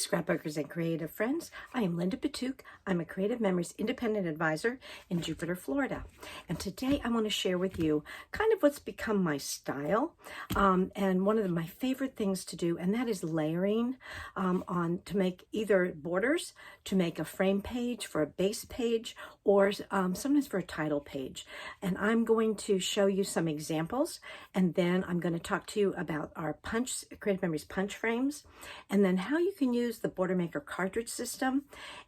scrapbookers and creative friends. I am Linda Petuch. I'm a Creative Memories Independent Advisor in Jupiter, Florida. And today I want to share with you kind of what's become my style and one of my favorite things to do, and that is layering to make either borders, to make a frame page for a base page, or sometimes for a title page. And I'm going to show you some examples, and then I'm going to talk to you about our Creative Memories punch frames, and then how you can use the Border Maker cartridge system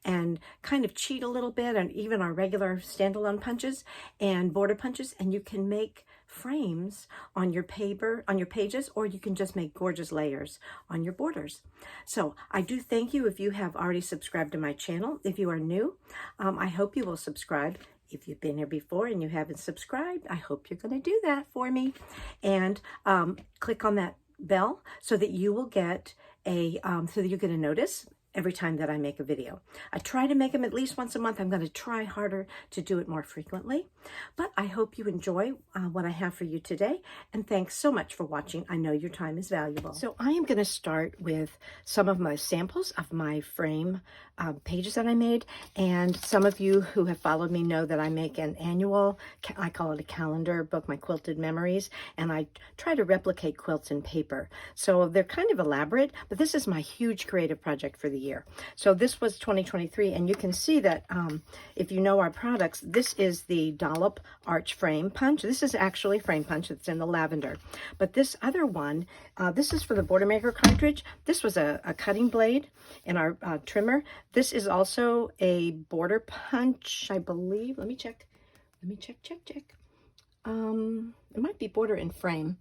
and kind of cheat a little bit, and even our regular standalone punches and border punches, and you can make frames on your paper, on your pages, or you can just make gorgeous layers on your borders. So I do thank you if you have already subscribed to my channel. If you are new, I hope you will subscribe. If you've been here before and you haven't subscribed, I hope you're going to do that for me, and click on that bell so that you will get a notice every time that I make a video. I try to make them at least once a month. I'm going to try harder to do it more frequently, but I hope you enjoy what I have for you today, and thanks so much for watching. I know your time is valuable. So I am going to start with some of my samples of my frame pages that I made, and some of you who have followed me know that I make an annual, I call it a calendar book, my Quilted Memories, and I try to replicate quilts in paper. So they're kind of elaborate, but this is my huge creative project for the year. So this was 2023, and you can see that if you know our products, this is the Dollop Arch Frame Punch. This is actually frame punch. It's in the lavender. But this other one, this is for the Border Maker cartridge. This was a cutting blade in our trimmer. This is also a border punch, I believe. Let me check. It might be border and frame.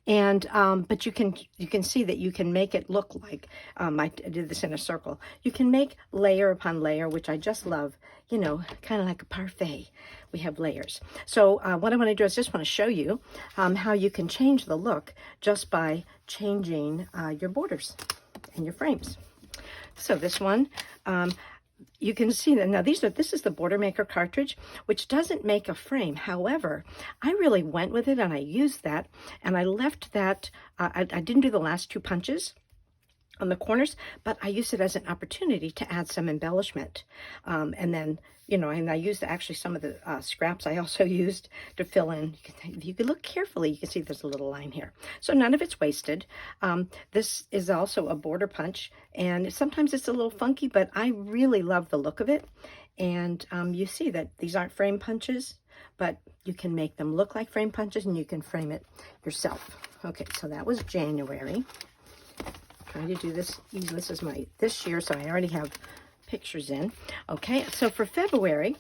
And but you can see that you can make it look like I did this in a circle. You can make layer upon layer, which I just love, you know, kind of like a parfait. We have layers. So what I want to do is just want to show you how you can change the look just by changing your borders and your frames. So this one, you can see that now this is the Border Maker cartridge, which doesn't make a frame. However, I really went with it and I used that, and I left that, I didn't do the last two punches on the corners, but I used it as an opportunity to add some embellishment. And then, you know, and I used actually some of the scraps I also used to fill in. If you could look carefully, you can see there's a little line here. So none of it's wasted. This is also a border punch, and sometimes it's a little funky, but I really love the look of it. And you see that these aren't frame punches, but you can make them look like frame punches, and you can frame it yourself. Okay, so that was January. Trying to do this. This is this year, so I already have pictures in. Okay, so for February,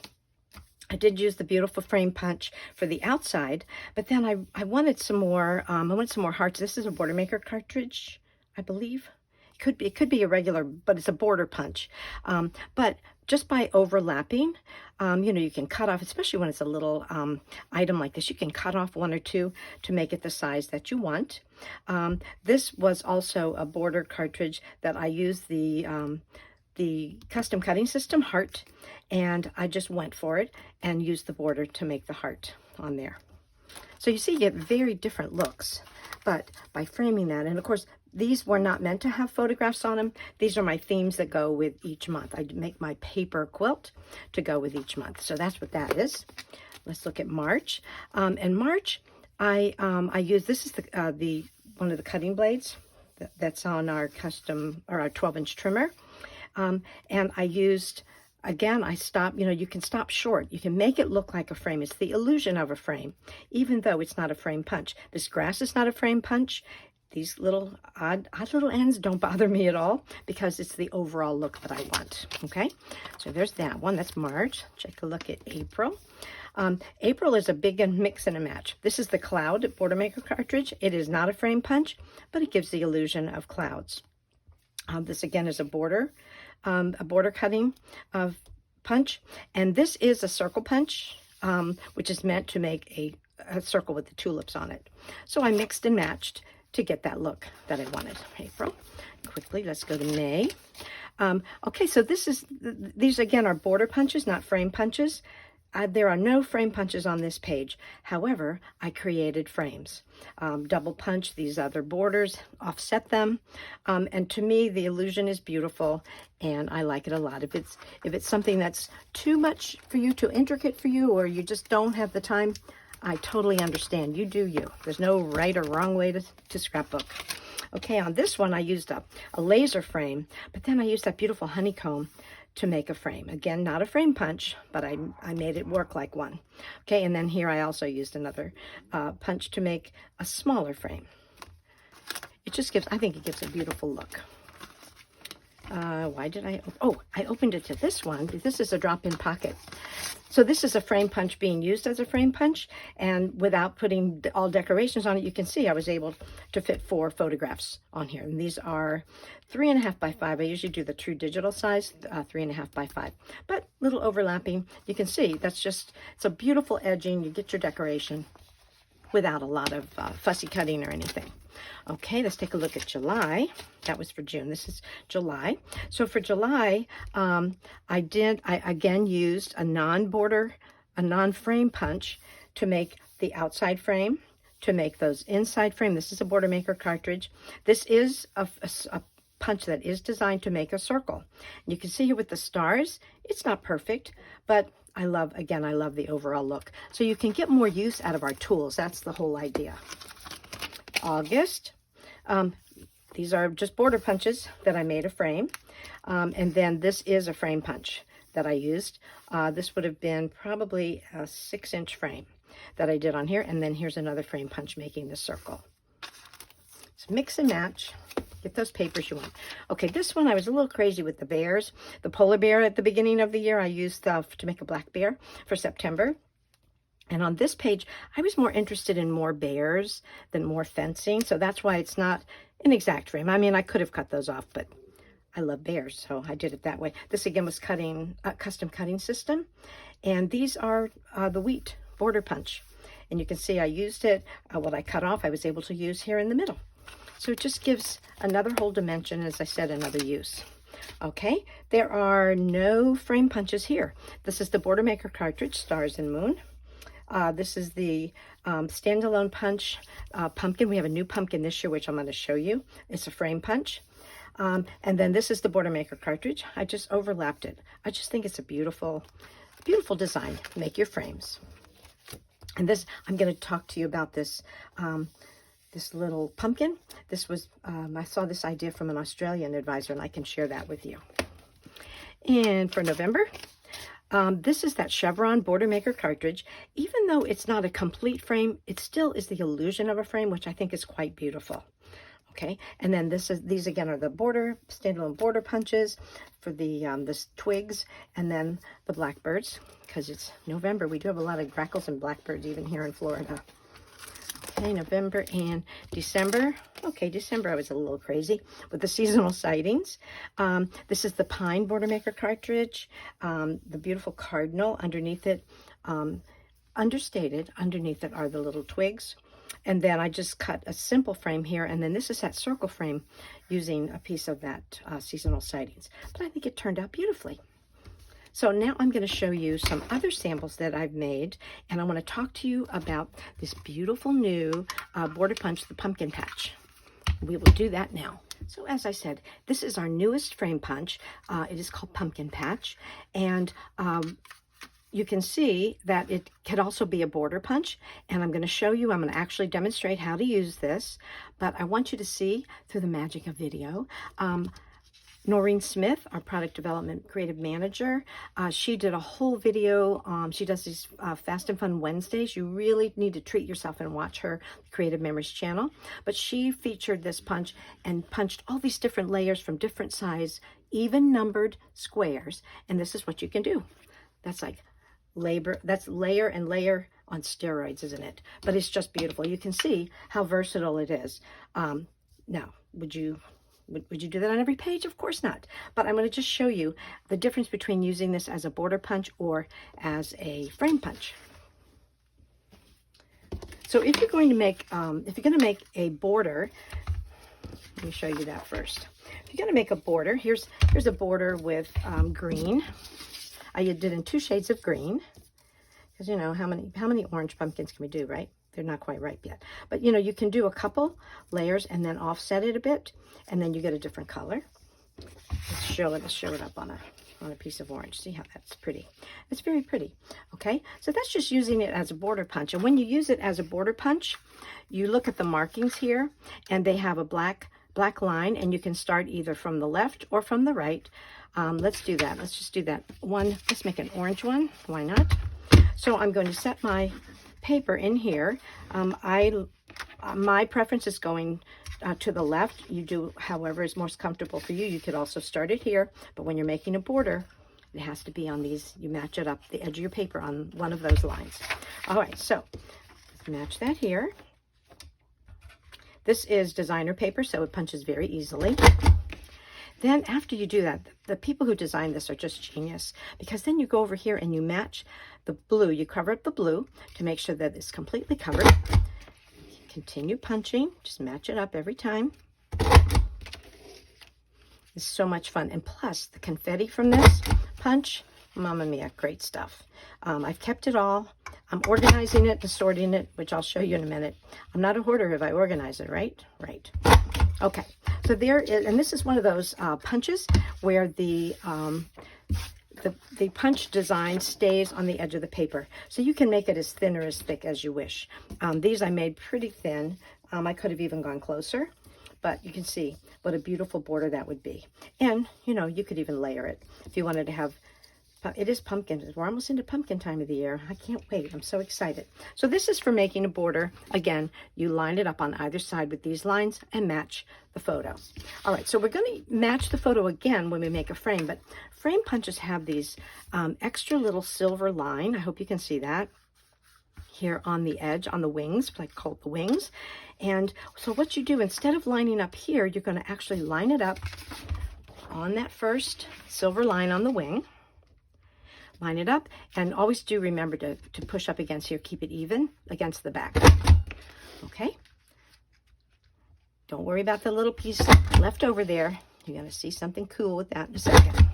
I did use the beautiful frame punch for the outside, but then I wanted some more. I wanted some more hearts. This is a Border Maker cartridge, I believe. It could be a regular, but it's a border punch. But just by overlapping, you know, you can cut off, especially when it's a little item like this, you can cut off one or two to make it the size that you want. This was also a border cartridge that I used the custom cutting system heart, and I just went for it and used the border to make the heart on there. So you see, you get very different looks, but by framing that, and of course, these were not meant to have photographs on them. These are my themes that go with each month. I make my paper quilt to go with each month. So that's what that is. Let's look at March. In March, I use, this is the one of the cutting blades that's on our custom, or our 12-inch trimmer. And I used, again, I stopped, you know, you can stop short. You can make it look like a frame. It's the illusion of a frame, even though it's not a frame punch. This grass is not a frame punch. These little odd little ends don't bother me at all, because it's the overall look that I want. Okay, so there's that one. That's March. Take a look at April. April is a big and mix and a match. This is the Cloud Border Maker cartridge. It is not a frame punch, but it gives the illusion of clouds. This again is a border cutting punch, and this is a circle punch, which is meant to make a circle with the tulips on it. So I mixed and matched to get that look that I wanted. April. Quickly, let's go to May. Okay, so these again are border punches, not frame punches. there are no frame punches on this page. However, I created frames. Double punch these other borders, offset them, and to me the illusion is beautiful, and I like it a lot. If it's something that's too much for you, too intricate for you, or you just don't have the time, I totally understand. You do you. There's no right or wrong way to scrapbook. Okay, on this one I used a laser frame, but then I used that beautiful honeycomb to make a frame. Again, not a frame punch, but I made it work like one. Okay, and then here I also used another punch to make a smaller frame. It just gives, I think it gives a beautiful look. Why did I opened it to this one. This is a drop-in pocket. So this is a frame punch being used as a frame punch, and without putting all decorations on it, you can see I was able to fit 4 photographs on here. And these are 3.5 by 5. I usually do the true digital size, 3.5 by 5. But little overlapping, you can see it's a beautiful edging. You get your decoration without a lot of fussy cutting or anything. Okay, let's take a look at July. That was for June. This is July. So for July, I again used a non-border, a non-frame punch to make the outside frame, to make those inside frame. This is a Border Maker cartridge. This is a punch that is designed to make a circle. You can see here with the stars, it's not perfect, but I love the overall look. So you can get more use out of our tools. That's the whole idea. August. These are just border punches that I made a frame. And then this is a frame punch that I used. This would have been probably a 6-inch frame that I did on here. And then here's another frame punch making the circle. So mix and match. Get those papers you want. Okay, this one I was a little crazy with the bears. The polar bear at the beginning of the year I used to make a black bear for September. And on this page, I was more interested in more bears than more fencing. So that's why it's not an exact frame. I mean, I could have cut those off, but I love bears, so I did it that way. This again was custom cutting system. And these are the wheat border punch. And you can see I used it, what I cut off, I was able to use here in the middle. So it just gives another whole dimension, as I said, another use. Okay, there are no frame punches here. This is the Border Maker cartridge, Stars and Moon. This is the standalone punch pumpkin. We have a new pumpkin this year, which I'm going to show you. It's a frame punch. And then this is the Border Maker cartridge. I just overlapped it. I just think it's a beautiful, beautiful design. Make your frames. And this, I'm going to talk to you about this, this little pumpkin. This was, I saw this idea from an Australian advisor, and I can share that with you. And for November, this is that chevron Border Maker cartridge. Even though it's not a complete frame, it still is the illusion of a frame, which I think is quite beautiful. Okay, and then these again are the standalone border punches for the twigs, and then the blackbirds, because it's November. We do have a lot of grackles and blackbirds even here in Florida. Okay, November and December. Okay, December I was a little crazy with the seasonal sightings. This is the Pine Border Maker cartridge. The beautiful cardinal underneath it, understated. Underneath it are the little twigs. And then I just cut a simple frame here, and then this is that circle frame using a piece of that seasonal sightings. But I think it turned out beautifully. So now I'm going to show you some other samples that I've made, and I want to talk to you about this beautiful new border punch, the pumpkin patch. We will do that now. So as I said, this is our newest frame punch. It is called Pumpkin Patch, and you can see that it can also be a border punch, and I'm going to show you, I'm going to actually demonstrate how to use this, but I want you to see through the magic of video. Noreen Smith, our product development creative manager, she did a whole video. She does these Fast and Fun Wednesdays. You really need to treat yourself and watch her Creative Memories channel. But she featured this punch and punched all these different layers from different size, even numbered squares. And this is what you can do. That's like that's layer and layer on steroids, isn't it? But it's just beautiful. You can see how versatile it is. Now, would you do that on every page? Of course not. But I'm going to just show you the difference between using this as a border punch or as a frame punch. So if you're going to make, a border, let me show you that first. If you're going to make a border, here's a border with green. I did in 2 shades of green. because you know, how many orange pumpkins can we do, right? They're not quite ripe yet. But you know, you can do a couple layers and then offset it a bit, and then you get a different color. Let's show it up on a piece of orange. See how that's pretty? It's very pretty. Okay, so that's just using it as a border punch. And when you use it as a border punch, you look at the markings here, and they have a black line, and you can start either from the left or from the right. Let's do that. Let's just do that one. Let's make an orange one. Why not? So I'm going to set my paper in here. My preference is going to the left. You do however is most comfortable for you. You could also start it here, but when you're making a border, it has to be on these. You match it up, the edge of your paper, on one of those lines. All right, so let's match that here. This is designer paper, so it punches very easily. Then after you do that, the people who designed this are just genius, because then you go over here and you match the blue. You cover up the blue to make sure that it's completely covered. Continue punching, just match it up every time. It's so much fun. And plus the confetti from this punch, mamma mia, great stuff. I've kept it all. I'm organizing it and sorting it, which I'll show you in a minute. I'm not a hoarder if I organize it, right? Right. Okay, so there is, and this is one of those punches where the punch design stays on the edge of the paper. So you can make it as thin or as thick as you wish. These I made pretty thin. I could have even gone closer, but you can see what a beautiful border that would be. And, you know, you could even layer it if you wanted to have. It is pumpkin. We're almost into pumpkin time of the year. I can't wait. I'm so excited. So this is for making a border. Again, you line it up on either side with these lines and match the photo. All right, so we're going to match the photo again when we make a frame, but frame punches have these extra little silver line. I hope you can see that here on the edge, on the wings, like called the wings. And so what you do, instead of lining up here, you're going to actually line it up on that first silver line on the wing. Line it up, and always do remember to push up against here. Keep it even against the back. Okay? Don't worry about the little piece left over there. You're going to see something cool with that in a second.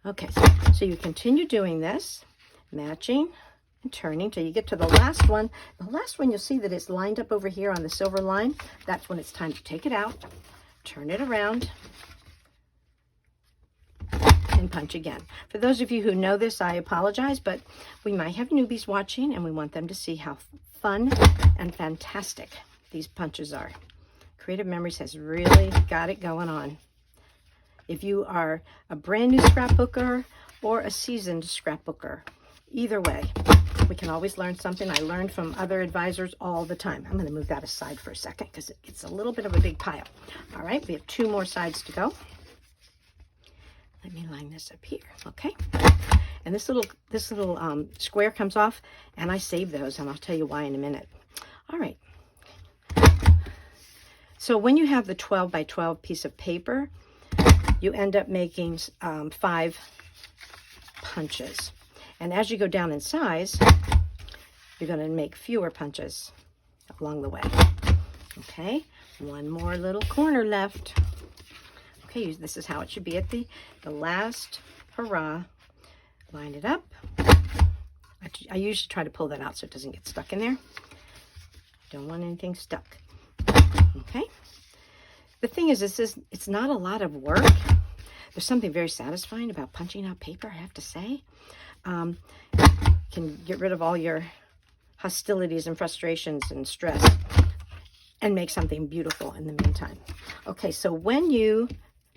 Okay, so you continue doing this, matching and turning till you get to the last one. The last one, you'll see that it's lined up over here on the silver line. That's when it's time to take it out, turn it around, and punch again. For those of you who know this, I apologize, but we might have newbies watching, and we want them to see how fun and fantastic these punches are. Creative Memories has really got it going on. If you are a brand new scrapbooker or a seasoned scrapbooker, either way, we can always learn something. I learn from other advisors all the time. I'm going to move that aside for a second because it gets a little bit of a big pile. All right, we have 2 more sides to go. Let me line this up here, okay? And this little square comes off, and I save those, and I'll tell you why in a minute. All right. So when you have the 12 by 12 piece of paper, you end up making 5 punches. And as you go down in size, you're going to make fewer punches along the way. Okay, one more little corner left. Okay, this is how it should be at the last hurrah. Line it up. I usually try to pull that out so it doesn't get stuck in there. Don't want anything stuck. Okay. The thing is, it's not a lot of work. There's something very satisfying about punching out paper, I have to say. Can get rid of all your hostilities and frustrations and stress and make something beautiful in the meantime. Okay, so when you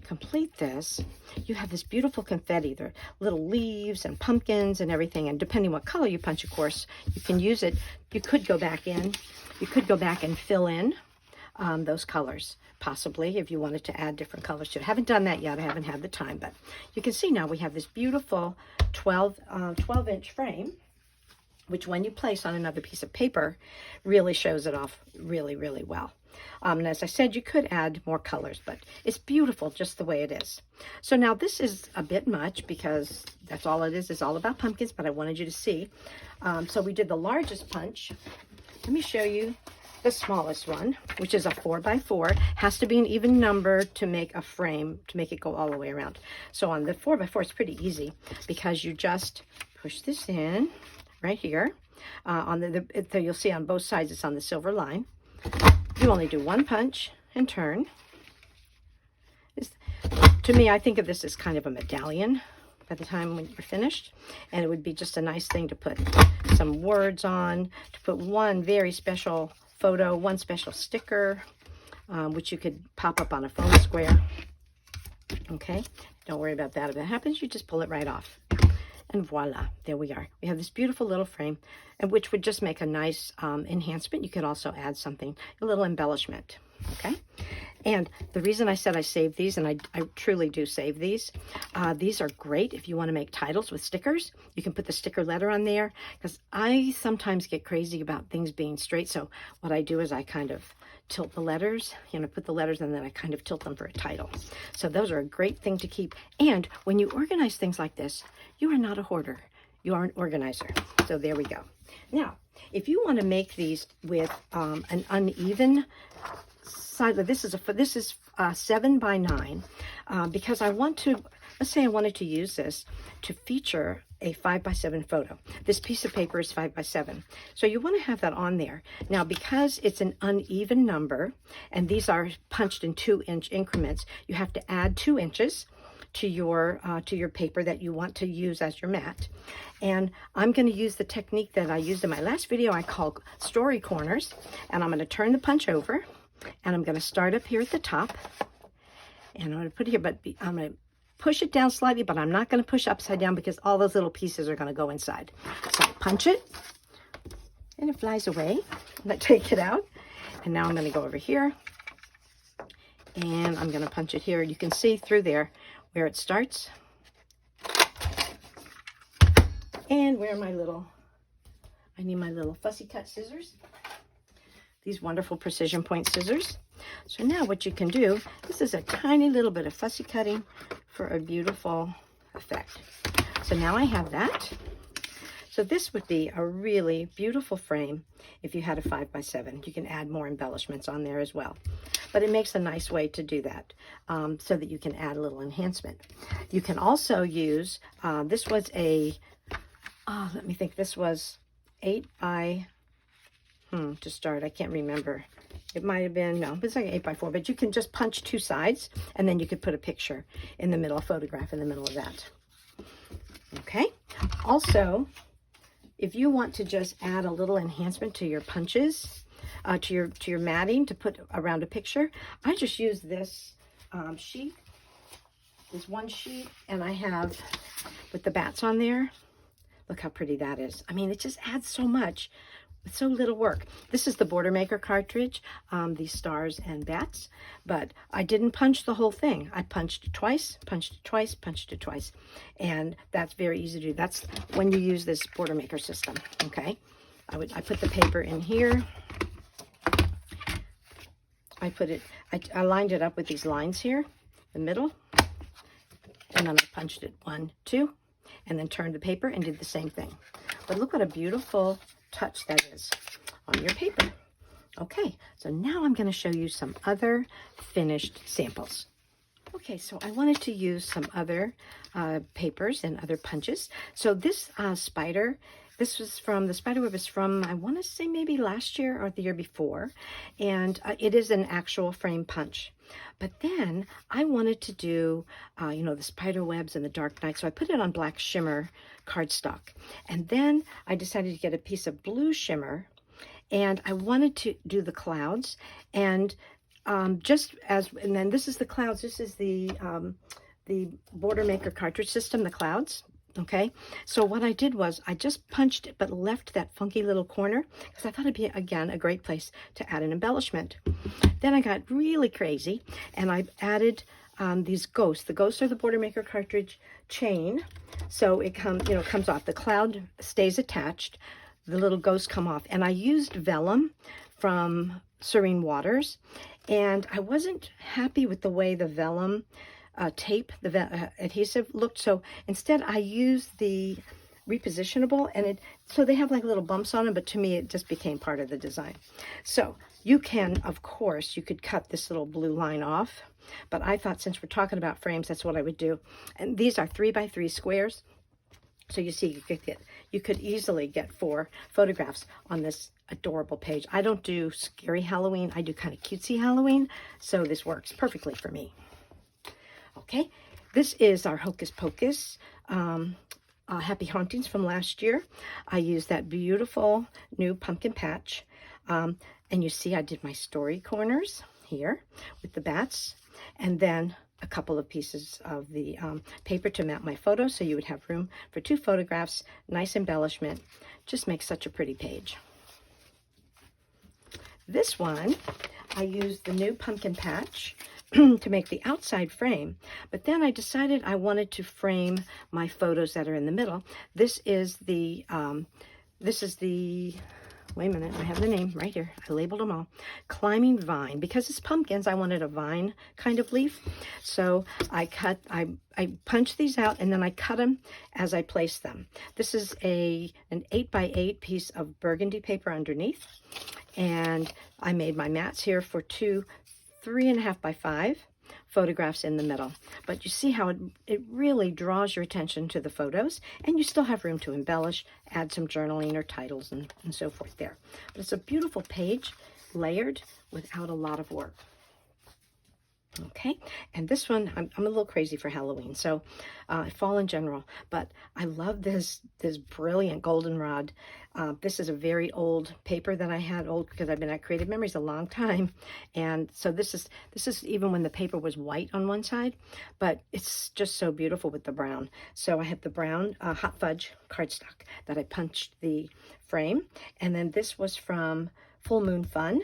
complete this, you have this beautiful confetti. There are little leaves and pumpkins and everything, and depending what color you punch, of course, you can use it. You could go back in. You could go back and fill in those colors, possibly, if you wanted to add different colors to it. I haven't done that yet. I haven't had the time, but you can see now we have this beautiful 12-inch frame, which when you place on another piece of paper really shows it off really, really well. And as I said, you could add more colors, but it's beautiful just the way it is. So now this is a bit much because that's all it is. It's all about pumpkins, but I wanted you to see. So we did the largest punch. Let me show you the smallest one, which is a 4x4. Has to be an even number to make a frame, to make it go all the way around. So on the 4x4, it's pretty easy because you just push this in right here. So you'll see on both sides it's on the silver line. You only do one punch and turn. To me, I think of this as kind of a medallion by the time when you're finished, and it would be just a nice thing to put some words on, to put one very special photo, one special sticker, which you could pop up on a foam square. Okay, don't worry about that. If it happens, you just pull it right off. And voila, there we are. We have this beautiful little frame, and which would just make a nice enhancement. You could also add something, a little embellishment. Okay, and the reason I said I saved these, and I truly do save these are great if you want to make titles with stickers. You can put the sticker letter on there, because I sometimes get crazy about things being straight. So what I do is I kind of tilt the letters, put the letters, and then I kind of tilt them for a title. So those are a great thing to keep. And when you organize things like this, you are not a hoarder. You are an organizer. So there we go. Now, if you want to make these with an uneven side, this is 7x9, because I want to, let's say I wanted to use this to feature a 5x7 photo. This piece of paper is 5x7. So you want to have that on there. Now, because it's an uneven number, and these are punched in 2-inch increments, you have to add 2 inches to your paper that you want to use as your mat. And I'm going to use the technique that I used in my last video I call story corners. And I'm going to turn the punch over, and I'm going to start up here at the top, and I'm going to put it here, but I'm going to push it down slightly, but I'm not going to push upside down because all those little pieces are going to go inside. So I punch it, and it flies away, and I take it out. And now I'm going to go over here, and I'm going to punch it here. You can see through there where it starts, and where I need my little fussy cut scissors, these wonderful precision point scissors. So now what you can do, this is a tiny little bit of fussy cutting for a beautiful effect. So now I have that. So this would be a really beautiful frame if you had a 5x7. You can add more embellishments on there as well. But it makes a nice way to do that, so that you can add a little enhancement. You can also use, this was a, let me think, this was 8 by, to start, I can't remember. It might have been, no, it's like an 8x4, but you can just punch 2 sides, and then you could put a picture in the middle, a photograph in the middle of that. Okay. Also, if you want to just add a little enhancement to your punches, to your matting to put around a picture, I just use this sheet, this one sheet, and I have with the bats on there. Look how pretty that is. I mean, it just adds so much with so little work. This is the Border Maker cartridge, these stars and bats, but I didn't punch the whole thing. I punched it twice, punched it twice, punched it twice, and that's very easy to do. That's when you use this Border Maker system. Okay, I put the paper in here. I lined it up with these lines here, the middle, and then I punched it 1, 2, and then turned the paper and did the same thing. But look what a beautiful touch that is on your paper. Okay, so now I'm going to show you some other finished samples. Okay, so I wanted to use some other papers and other punches. So this spider, this was from, the spider web is from, I want to say maybe last year or the year before, and it is an actual frame punch. But then I wanted to do, the spider webs and the dark night, so I put it on black shimmer cardstock. And then I decided to get a piece of blue shimmer, and I wanted to do the clouds, and then this is the clouds, this is the Border Maker cartridge system, the clouds. Okay, so what I did was I just punched it, but left that funky little corner because I thought it'd be, again, a great place to add an embellishment. Then I got really crazy, and I added these ghosts. The ghosts are the Border Maker cartridge chain, so it comes off. The cloud stays attached. The little ghosts come off, and I used vellum from Serene Waters, and I wasn't happy with the way the vellum tape, the adhesive looked, so instead I used the repositionable, and so they have like little bumps on them, but to me it just became part of the design. So you can, of course, you could cut this little blue line off, but I thought since we're talking about frames, that's what I would do. And these are 3x3 squares. So you see, you could easily get 4 photographs on this adorable page. I don't do scary Halloween. I do kind of cutesy Halloween. So this works perfectly for me. Okay, this is our Hocus Pocus Happy Hauntings from last year. I used that beautiful new pumpkin patch. And you see I did my story corners here with the bats. And then a couple of pieces of the paper to mount my photos, so you would have room for 2 photographs. Nice embellishment. Just makes such a pretty page. This one, I used the new pumpkin patch to make the outside frame, but then I decided I wanted to frame my photos that are in the middle. This is the wait a minute, I have the name right here. I labeled them all. Climbing Vine. Because it's pumpkins, I wanted a vine kind of leaf. So I punched these out, and then I cut them as I placed them. This is an 8x8 piece of burgundy paper underneath. And I made my mats here for 2 3.5x5 photographs in the middle. But you see how it really draws your attention to the photos, and you still have room to embellish, add some journaling or titles and so forth there. But it's a beautiful page, layered without a lot of work. Okay, and this one, I'm a little crazy for Halloween, so fall in general, but I love this brilliant goldenrod. This is a very old paper that I had, old because I've been at Creative Memories a long time, and so this is even when the paper was white on one side, but it's just so beautiful with the brown. So I have the brown hot fudge cardstock that I punched the frame, and then this was from Full Moon Fun.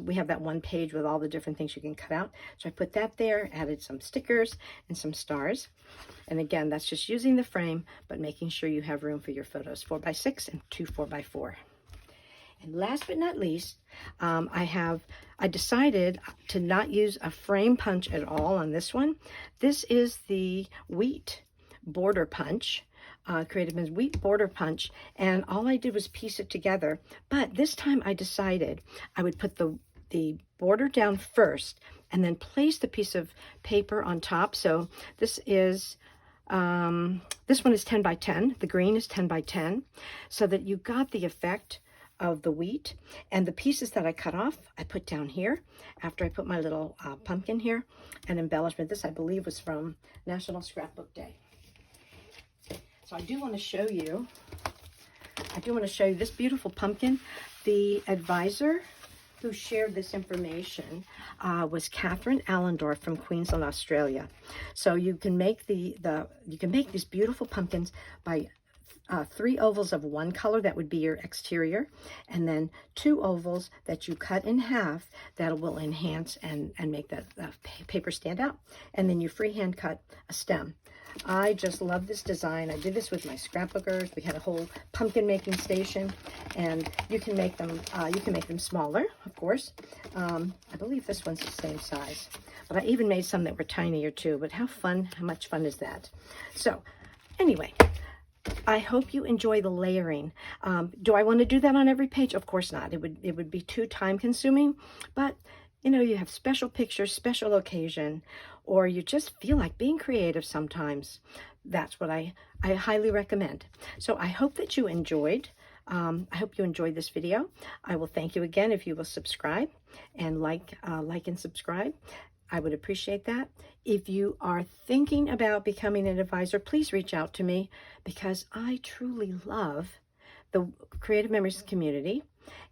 We have that one page with all the different things you can cut out. So I put that there, added some stickers and some stars. And again, that's just using the frame, but making sure you have room for your photos, 4x6 and 2 4x4. And last but not least, I decided to not use a frame punch at all on this one. This is the wheat border punch. Creative Memories wheat border punch, and all I did was piece it together. But this time I decided I would put the border down first and then place the piece of paper on top. So this is this one is 10x10. The green is 10x10, so that you got the effect of the wheat. And the pieces that I cut off, I put down here after I put my little pumpkin here and embellishment. This, I believe, was from National Scrapbook Day. So I do want to show you this beautiful pumpkin. The advisor who shared this information was Catherine Allendorf from Queensland, Australia. So you can make you can make these beautiful pumpkins by 3 ovals of one color, that would be your exterior, and then 2 ovals that you cut in half that will enhance and make that paper stand out. And then you freehand cut a stem. I just love this design. I did this with my scrapbookers. We had a whole pumpkin making station, and you can make them smaller, of course. I believe this one's the same size, but I even made some that were tinier too. But how much fun is that? So anyway, I hope you enjoy the layering. Do I want to do that on every page? Of course not. It would be too time consuming, but you know, you have special pictures, special occasion, or you just feel like being creative sometimes. That's what I highly recommend. So I hope that you enjoyed. I hope you enjoyed this video. I will thank you again if you will subscribe and like and subscribe. I would appreciate that. If you are thinking about becoming an advisor, please reach out to me, because I truly love the Creative Memories community.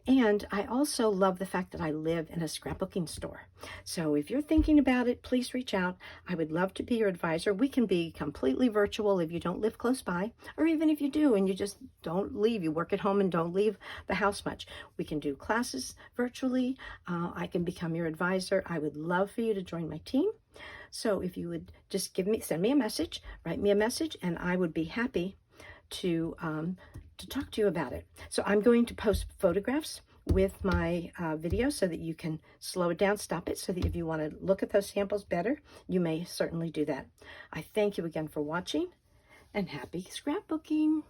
And I also love the fact that I live in a scrapbooking store. So if you're thinking about it, please reach out. I would love to be your advisor. We can be completely virtual if you don't live close by, or even if you do and you just don't leave, you work at home and don't leave the house much. We can do classes virtually. I can become your advisor. I would love for you to join my team. So if you would just send me a message, write me a message, and I would be happy to talk to you about it. So I'm going to post photographs with my video so that you can slow it down, stop it, so that if you want to look at those samples better, you may certainly do that. I thank you again for watching, and happy scrapbooking.